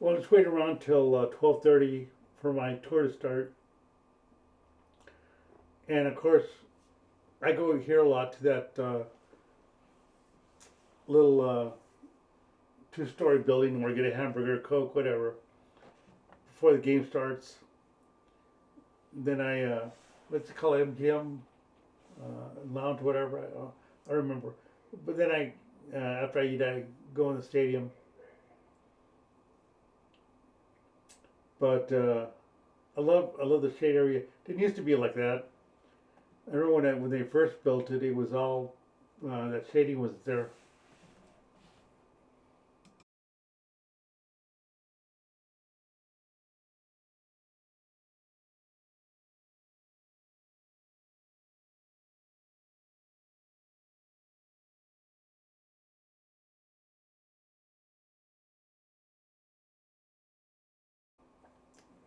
Well, just wait around till 12:30 for my tour to start, and of course I go here a lot to that little two-story building where I get a hamburger, Coke, whatever, before the game starts. Then I what's it called, MGM lounge, whatever. I remember. But then after I eat, I go in the stadium. But I love the shade area. It didn't used to be like that. I remember when they first built it, it was all that shading was there.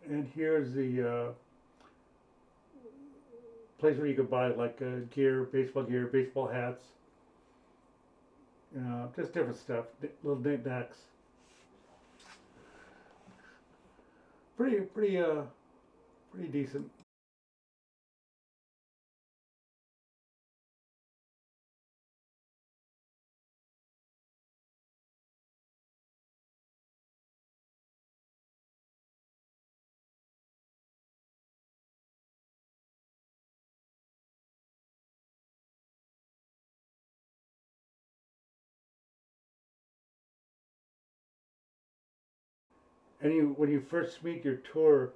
And here's the place where you could buy like gear, baseball hats, just different stuff, little knickknacks. Pretty decent. And when you first meet your tour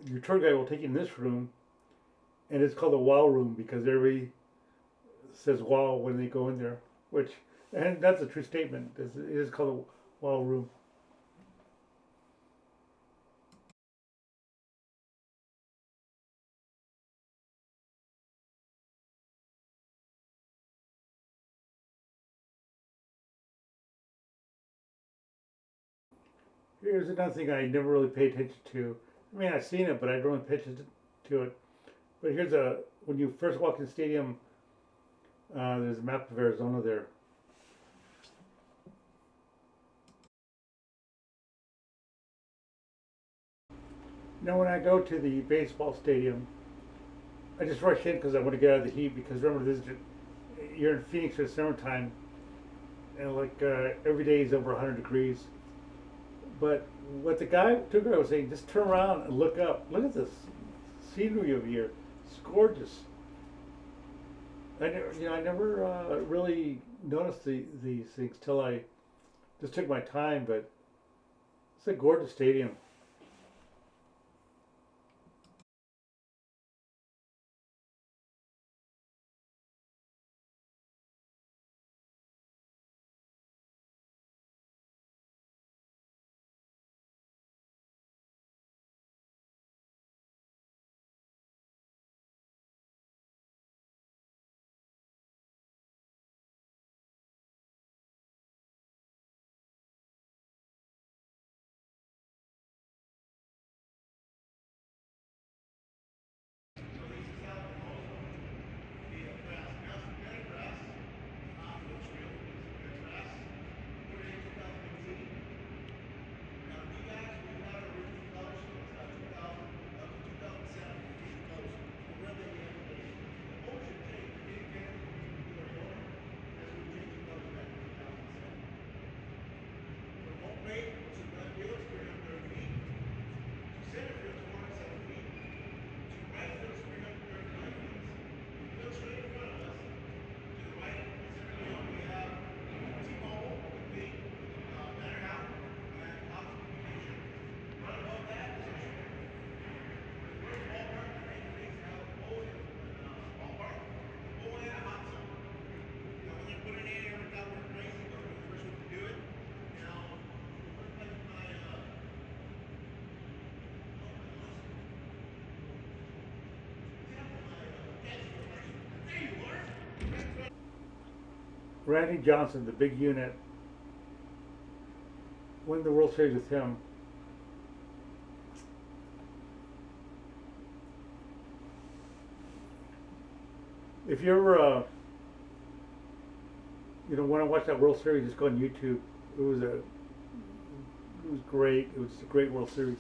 guide will take you in this room, and it's called the wow room because everybody says wow when they go in there, which and that's a true statement. It is called a wow room. Here's another thing I never really paid attention to. I mean, I've seen it, but I don't really pay attention to it. But here's a when you first walk in the stadium, there's a map of Arizona there. Now, when I go to the baseball stadium, I just rush in because I want to get out of the heat. Because remember, you're in Phoenix in summertime, and like every day is over 100 degrees. But what the guy took, I was saying, just turn around and look up. Look at this scenery over here. It's gorgeous. I never really noticed these things till I just took my time. But it's a gorgeous stadium. Randy Johnson, the big unit, win the World Series with him. If you ever, want to watch that World Series, just go on YouTube. It was great. It was a great World Series.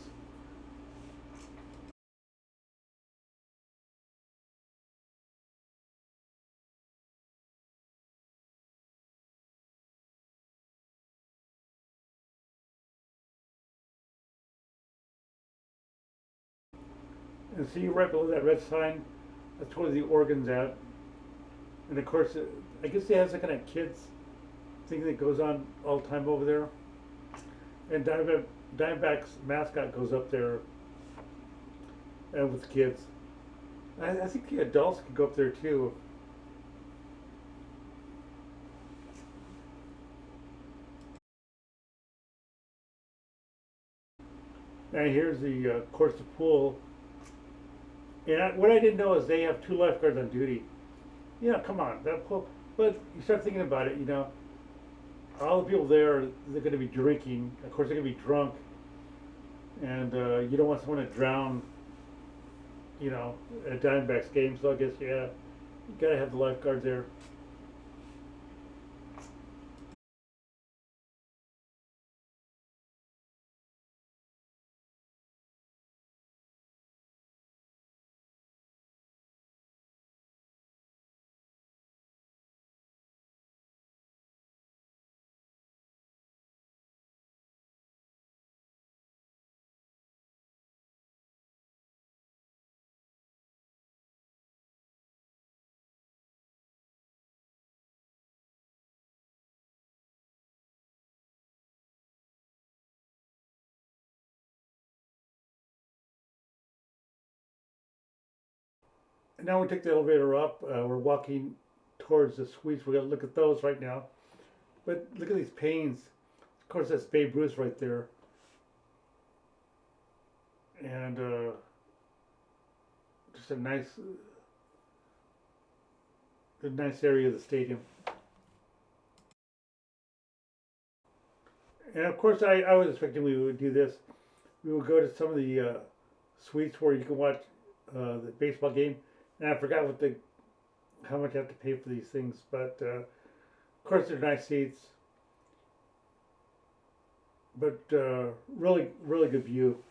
And see right below that red sign, that's where the organ's at. And of course, I guess they have some kind of kids thing that goes on all the time over there. And Diamondbacks mascot goes up there with kids. I think the adults could go up there too. And here's the course the pool. And what I didn't know is they have two lifeguards on duty. You know, come on, that pool. But you start thinking about it. You know, all the people there, they're going to be drinking. Of course, they're going to be drunk, and you don't want someone to drown. You know, at Diamondbacks game. So I guess yeah, you got to have the lifeguards there. And now we take the elevator up. We're walking towards the suites. We're gonna look at those right now. But look at these paintings. Of course, that's Babe Ruth right there, and just a nice area of the stadium. And of course, I was expecting we would do this. We would go to some of the suites where you can watch the baseball game, and I forgot how much I have to pay for these things. But of course, they're nice seats, but really good view.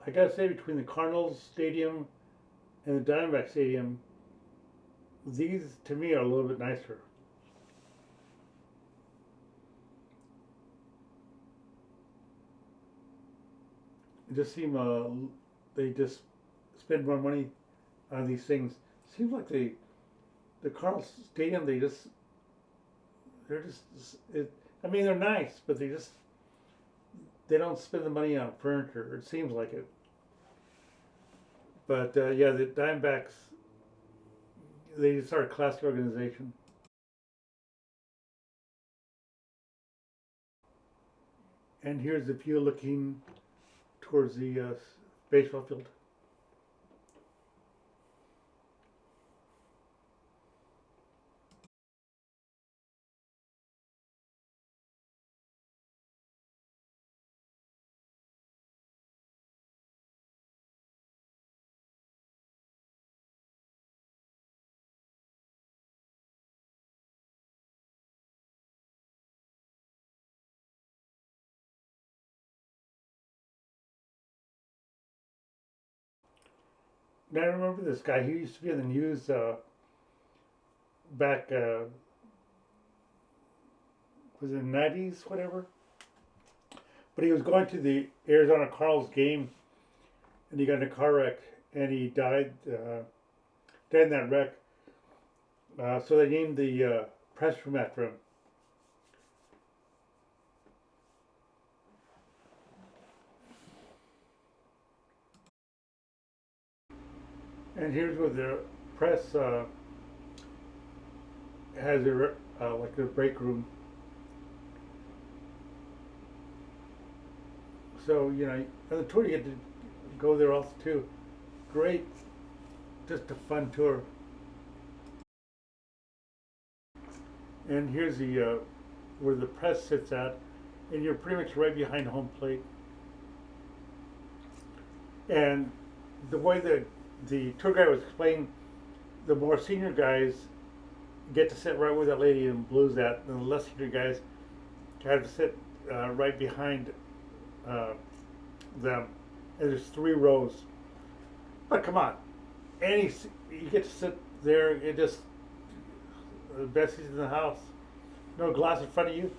I gotta say, between the Cardinals Stadium and the Diamondback Stadium, these to me are a little bit nicer. It just seem they just spend more money on these things. Seems like the Cardinals Stadium they're just it. I mean they're nice, but they don't spend the money on furniture. It seems like it. But yeah, the Diamondbacks they just are a classic organization. And here's the view looking towards the baseball field. Now I remember this guy. He used to be in the news back was it the '90s, whatever. But he was going to the Arizona Cardinals game, and he got in a car wreck, and he died in that wreck. So they named the press room after him. And here's where the press has like a break room. So you know, on the tour you get to go there also too. Great, just a fun tour. And here's the where the press sits at, and you're pretty much right behind home plate. And the way that the tour guide was explaining, the more senior guys get to sit right where that lady in blue's at, and the less senior guys have to sit right behind uh, them. And there's 3 rows. But come on, you get to sit there. It just the best seats in the house. No glass in front of you,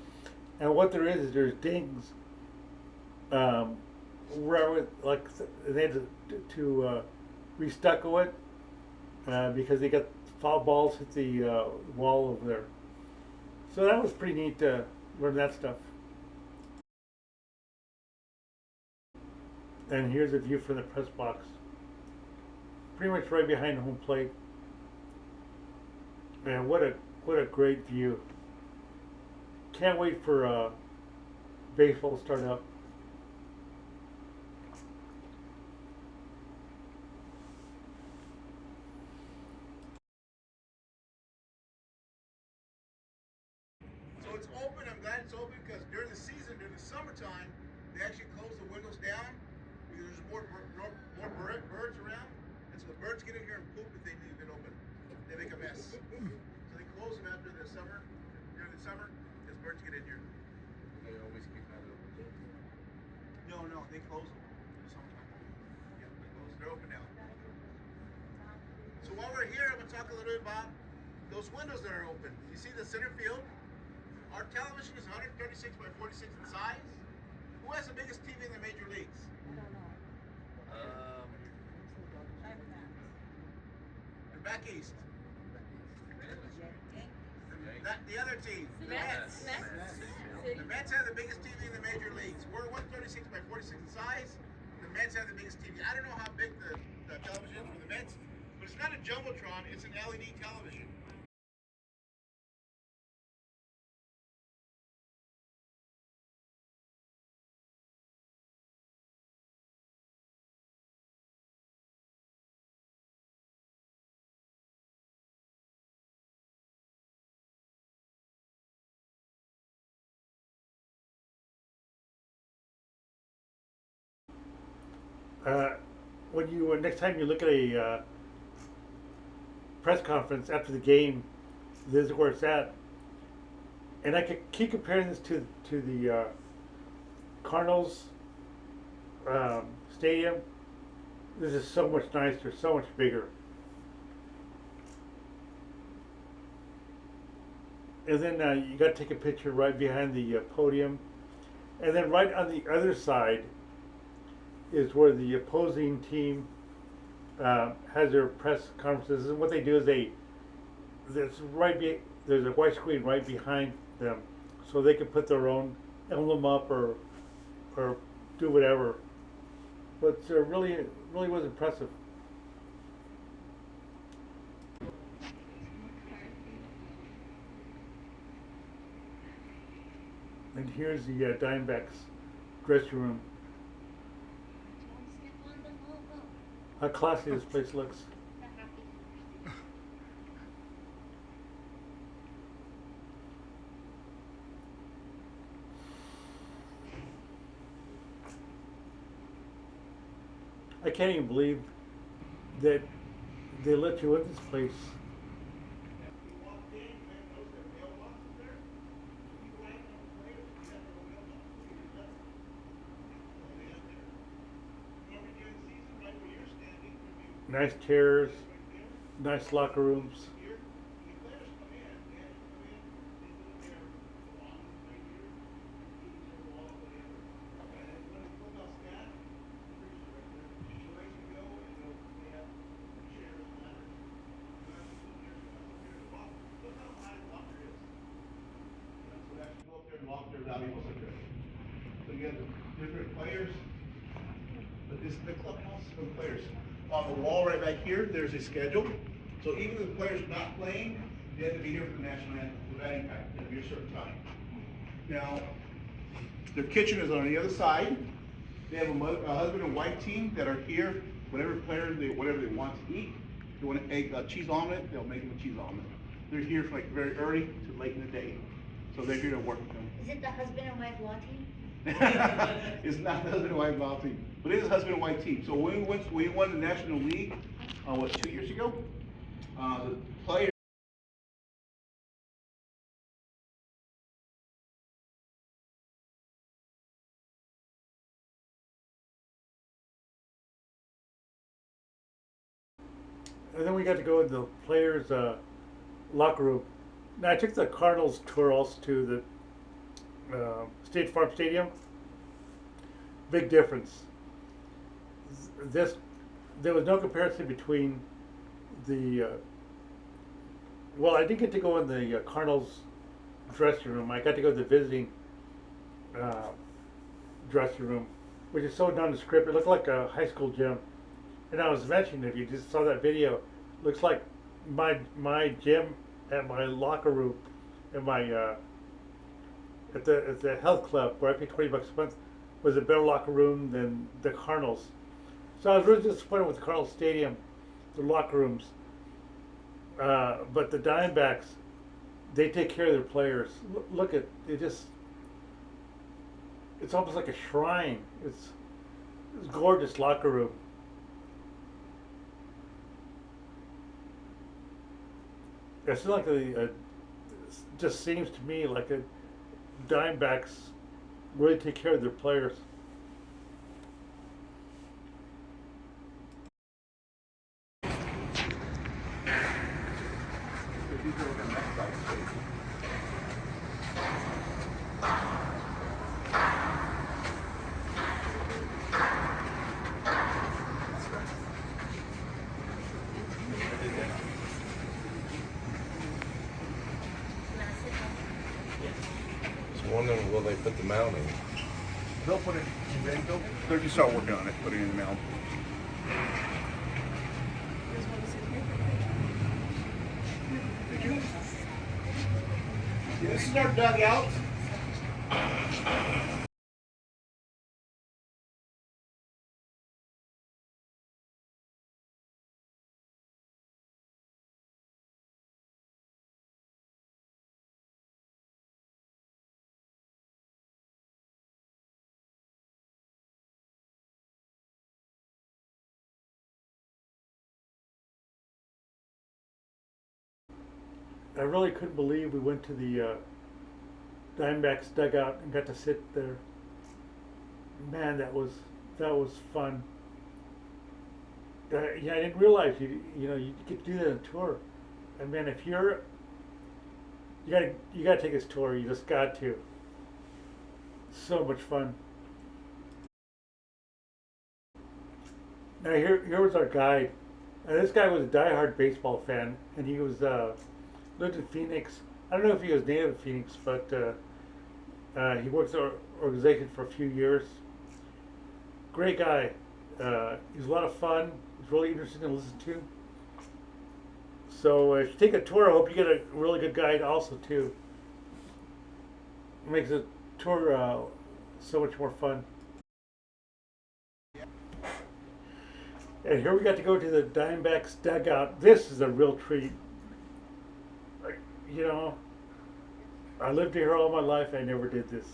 and what there is there's dings. Where like they had to restucco it because they got foul balls hit the wall over there. So that was pretty neat to learn that stuff. And here's a view from the press box. Pretty much right behind home plate. Man, what a great view. Can't wait for baseball to start up. So it's open. I'm glad it's open because during the season, during the summertime, they actually close the windows down because there's more birds around, and so the birds get in here and poop if they leave it open. They make a mess. So they close them after the summer. During the summer, because birds get in here. They always keep that open. No, they close them in the summertime. Yeah, they close. They're open now. So while we're here, I'm gonna talk a little bit about those windows that are open. You see the center field? Our television is 136 by 46 in size. Who has the biggest TV in the major leagues? I don't know. They're back east. The other team, the Mets. The Mets have the biggest TV in the major leagues. We're 136 by 46 in size. The Mets have the biggest TV. I don't know how big the television is for the Mets, but it's not a jumbotron. It's an LED television. When you next time you look at a press conference after the game, this is where it's at. And I could keep comparing this to the Cardinals stadium. This is so much nicer, so much bigger. And then you got to take a picture right behind the podium, and then right on the other side is where the opposing team has their press conferences. And what they do is there's a white screen right behind them, so they can put their own emblem up or do whatever. But really was impressive. And here's the Diamondbacks dressing room. How classy this place looks. I can't even believe that they let you in this place. Nice chairs, nice locker rooms. So you have different players, but this the clubhouse is for the players. On the wall right back here, there's a schedule. So even if the player's not playing, they have to be here for the national anthem, for batting practice, at a certain time. Now, their kitchen is on the other side. They have a husband and wife team that are here. Whatever they want to eat. If they want an egg, cheese omelet, they'll make them a cheese omelet. They're here from like very early to late in the day. So they're here to work with them. Is it the husband and wife law team? It's not the husband and wife volleyball team, but it is a husband and wife team. So when we won the National League, what, 2 years ago? The players. And then we got to go in the players' locker room. Now I took the Cardinals tour also to the State Farm Stadium. Big difference. This there was no comparison between the. Well, I didn't get to go in the Cardinals dressing room. I got to go to the visiting uh, dressing room, which is so nondescript. It looked like a high school gym. And I was mentioning, if you just saw that video, looks like my gym at my locker room, at my at the health club where I pay $20 a month, was a better locker room than the Cardinals. So I was really disappointed with the Cardinals Stadium, the locker rooms. But the Diamondbacks, they take care of their players. Look at it, just it's almost like a shrine. It's gorgeous locker room. It's like just seems to me like a Dimebacks really take care of their players. So wondering, will they put the mound in? They'll put it, they're just start working on it, putting it in the mound. This is our dugout. I really couldn't believe we went to the Dimebacks dugout and got to sit there. Man, that was fun. Yeah, I didn't realize you get to do that on tour. And man, if you gotta take this tour. You just got to. So much fun. Now here was our guide. This guy was a diehard baseball fan, and he was lived in Phoenix. I don't know if he was native to Phoenix, but he worked at our organization for a few years. Great guy. He's a lot of fun. He's really interesting to listen to. So if you take a tour, I hope you get a really good guide also too. It makes the tour so much more fun. And here we got to go to the Dimebacks dugout. This is a real treat. You know, I lived here all my life. I never did this.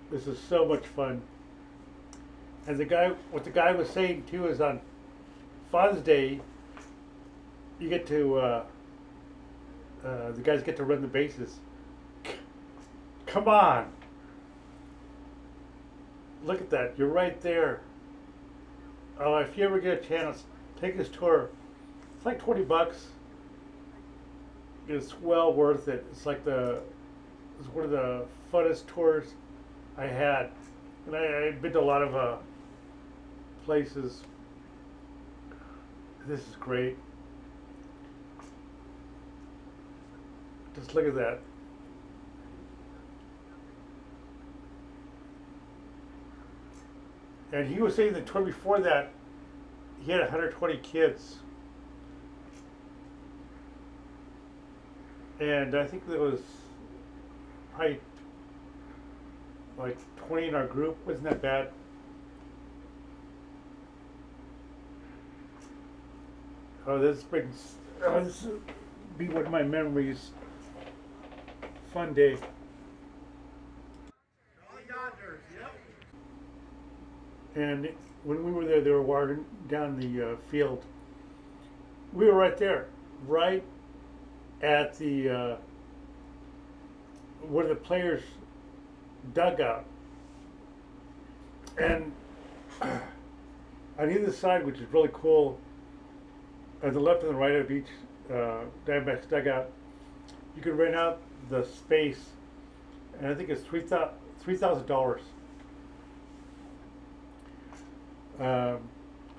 This is so much fun. And what the guy was saying too is on Father's Day, you get to, the guys get to run the bases. Come on. Look at that. You're right there. Oh, if you ever get a chance, take this tour. It's like $20. It's well worth it. It's one of the funnest tours I had. And I've been to a lot of places. This is great. Just look at that. And he was saying the tour before that, he had 120 kids. And I think there was probably like 20 in our group. Wasn't that bad? Oh, this will be one of my memories. Fun day. Yonder. And when we were there, they were watering down the field. We were right there, right at the where the players' dugout, and on either side, which is really cool, on the left and the right of each Diamondbacks dugout, you can rent out the space, and I think it's $3,000.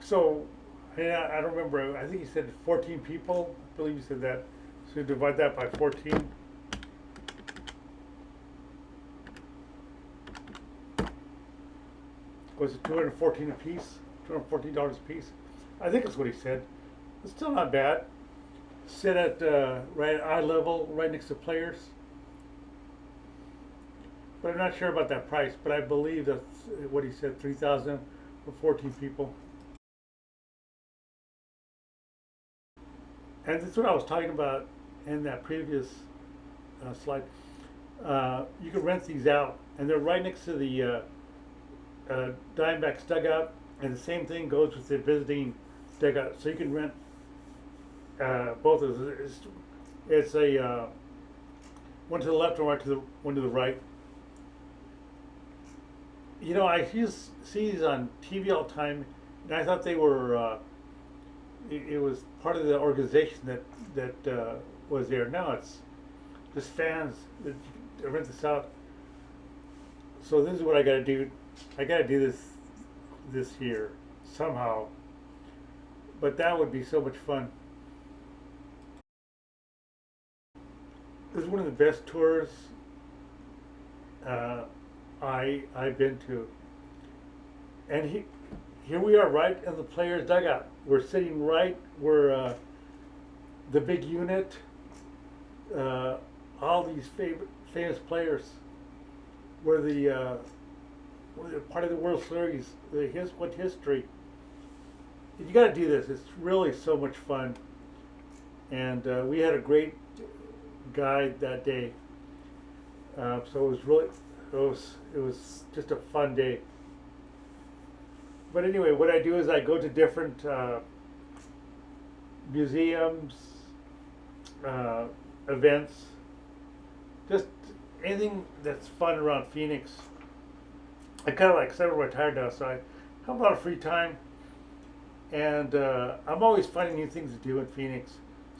So, yeah, I don't remember. I think he said 14 people. I believe he said that. So you divide that by 14. Was it 214 a piece? $214 a piece? I think that's what he said. It's still not bad. Sit at right at eye level, right next to players. But I'm not sure about that price. But I believe that's what he said, 3,000 for 14 people. And that's what I was talking about in that previous slide. You can rent these out, and they're right next to the Diamondbacks dugout, and the same thing goes with the visiting dugout. So you can rent both of them. It's a one to the left and one to the right. You know, I used to see these on TV all the time, and I thought they were. It was part of the organization that was there. Now it's just fans that rent this out. So this is what I got to do. I got to do this here somehow. But that would be so much fun. This is one of the best tours I've been to. And here we are, right in the players' dugout. We're sitting right where the big unit, all these famous players, were the part of the World Series, what history. You got to do this. It's really so much fun, and we had a great guide that day. So it was just a fun day. But anyway, what I do is I go to different museums, events, just anything that's fun around Phoenix. I kind of like semi-retired now, so I have a lot of free time, and I'm always finding new things to do in Phoenix.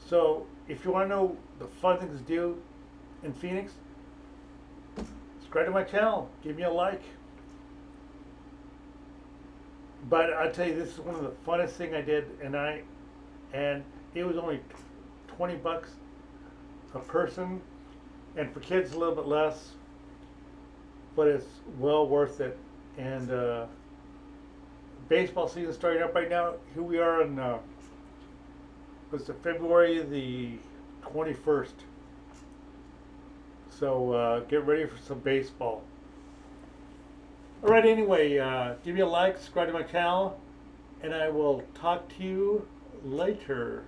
So if you want to know the fun things to do in Phoenix, subscribe to my channel, give me a like. But I tell you, this is one of the funnest thing I did, and it was only $20 a person, and for kids a little bit less, but it's well worth it. And baseball season starting up right now. Here we are in was it February the 21st. So get ready for some baseball. Alright, anyway, give me a like, subscribe to my channel, and I will talk to you later.